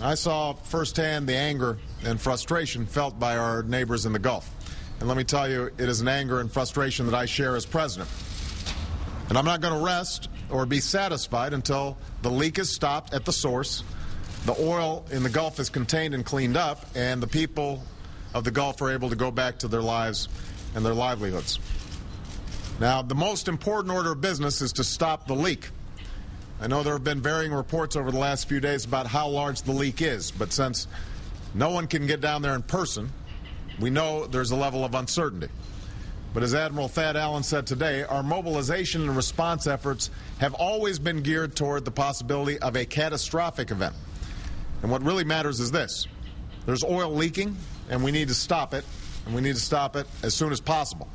I saw firsthand the anger and frustration felt by our neighbors in the Gulf. And let me tell you, it is an anger and frustration that I share as president. And I'm not going to rest or be satisfied until the leak is stopped at the source, the oil in the Gulf is contained and cleaned up, and the people of the Gulf are able to go back to their lives and their livelihoods. Now, the most important order of business is to stop the leak. I know there have been varying reports over the last few days about how large the leak is, but since no one can get down there in person, we know there's a level of uncertainty. But as Admiral Thad Allen said today, our mobilization and response efforts have always been geared toward the possibility of a catastrophic event. And what really matters is this. There's oil leaking, and we need to stop it, and we need to stop it as soon as possible.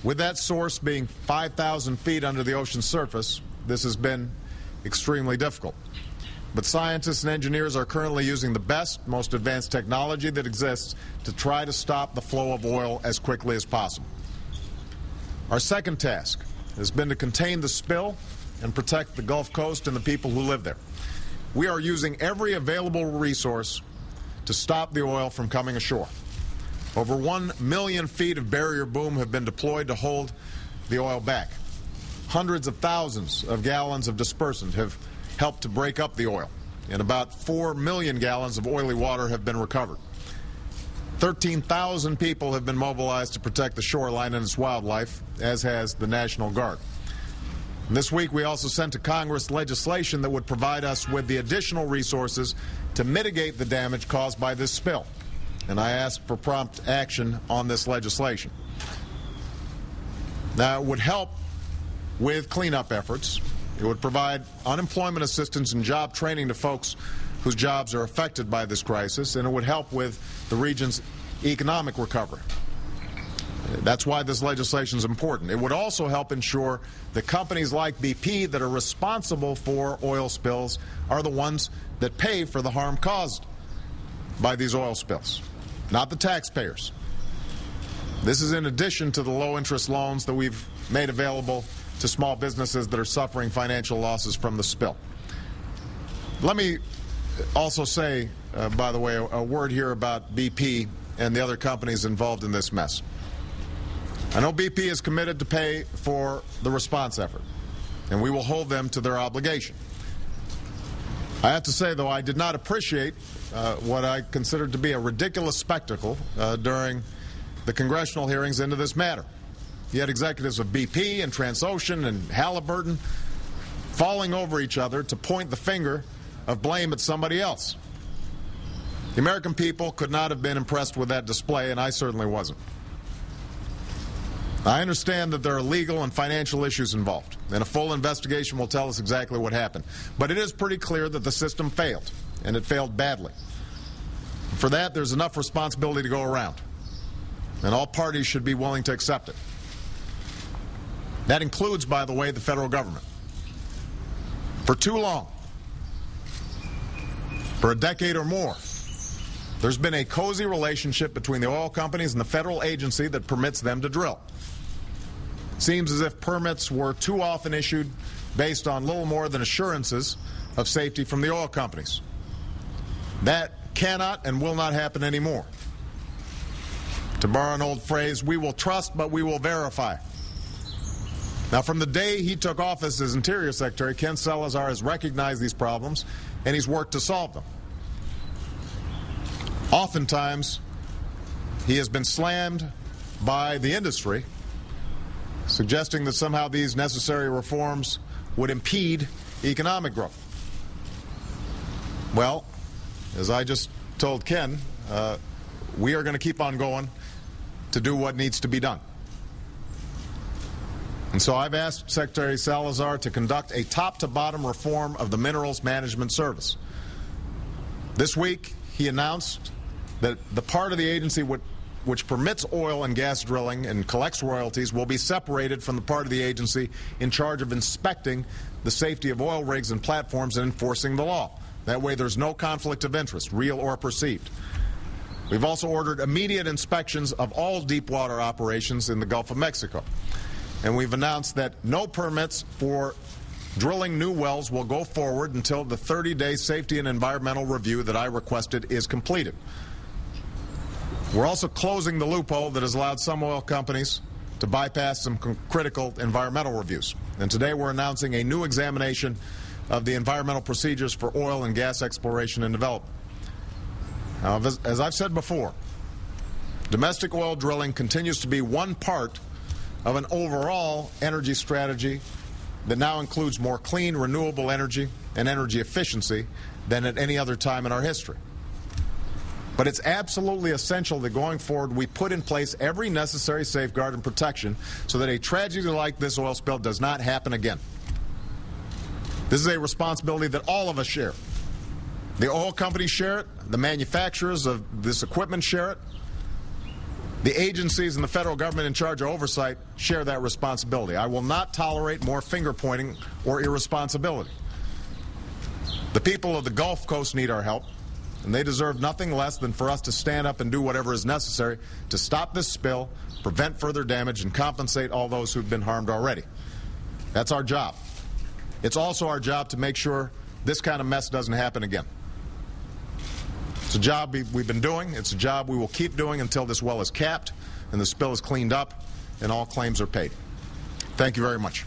With that source being 5,000 feet under the ocean's surface, this has been extremely difficult. But scientists and engineers are currently using the best, most advanced technology that exists to try to stop the flow of oil as quickly as possible. Our second task has been to contain the spill and protect the Gulf Coast and the people who live there. We are using every available resource to stop the oil from coming ashore. Over 1 million feet of barrier boom have been deployed to hold the oil back. Hundreds of thousands of gallons of dispersant have helped to break up the oil, and about 4 million gallons of oily water have been recovered. 13,000 people have been mobilized to protect the shoreline and its wildlife, as has the National Guard. And this week we also sent to Congress legislation that would provide us with the additional resources to mitigate the damage caused by this spill. And I asked for prompt action on this legislation. Now, it would help with cleanup efforts. It would provide unemployment assistance and job training to folks whose jobs are affected by this crisis, and it would help with the region's economic recovery. That's why this legislation is important. It would also help ensure that companies like BP that are responsible for oil spills are the ones that pay for the harm caused by these oil spills, not the taxpayers. This is in addition to the low-interest loans that we've made available to small businesses that are suffering financial losses from the spill. Let me also say, by the way, a word here about BP and the other companies involved in this mess. I know BP is committed to pay for the response effort, and we will hold them to their obligation. I have to say, though, I did not appreciate what I considered to be a ridiculous spectacle during the congressional hearings into this matter. You had executives of BP and Transocean and Halliburton falling over each other to point the finger of blame at somebody else. The American people could not have been impressed with that display, and I certainly wasn't. I understand that there are legal and financial issues involved, and a full investigation will tell us exactly what happened. But it is pretty clear that the system failed, and it failed badly. For that, there's enough responsibility to go around, and all parties should be willing to accept it. That includes, by the way, the federal government. For too long, for a decade or more, there's been a cozy relationship between the oil companies and the federal agency that permits them to drill. It seems as if permits were too often issued based on little more than assurances of safety from the oil companies. That cannot and will not happen anymore. To borrow an old phrase, we will trust, but we will verify. Now, from the day he took office as Interior Secretary, Ken Salazar has recognized these problems, and he's worked to solve them. Oftentimes, he has been slammed by the industry, suggesting that somehow these necessary reforms would impede economic growth. Well, as I just told Ken, we are going to keep on going to do what needs to be done. And so I've asked Secretary Salazar to conduct a top-to-bottom reform of the Minerals Management Service. This week, he announced that the part of the agency which permits oil and gas drilling and collects royalties will be separated from the part of the agency in charge of inspecting the safety of oil rigs and platforms and enforcing the law. That way there's no conflict of interest, real or perceived. We've also ordered immediate inspections of all deepwater operations in the Gulf of Mexico. And we've announced that no permits for drilling new wells will go forward until the 30-day safety and environmental review that I requested is completed. We're also closing the loophole that has allowed some oil companies to bypass some critical environmental reviews. And today we're announcing a new examination of the environmental procedures for oil and gas exploration and development. Now, as I've said before, domestic oil drilling continues to be one part of an overall energy strategy that now includes more clean, renewable energy and energy efficiency than at any other time in our history. But it's absolutely essential that going forward we put in place every necessary safeguard and protection so that a tragedy like this oil spill does not happen again. This is a responsibility that all of us share. The oil companies share it, the manufacturers of this equipment share it, the agencies and the federal government in charge of oversight share that responsibility. I will not tolerate more finger-pointing or irresponsibility. The people of the Gulf Coast need our help, and they deserve nothing less than for us to stand up and do whatever is necessary to stop this spill, prevent further damage, and compensate all those who've been harmed already. That's our job. It's also our job to make sure this kind of mess doesn't happen again. It's a job we've been doing. It's a job we will keep doing until this well is capped and the spill is cleaned up and all claims are paid. Thank you very much.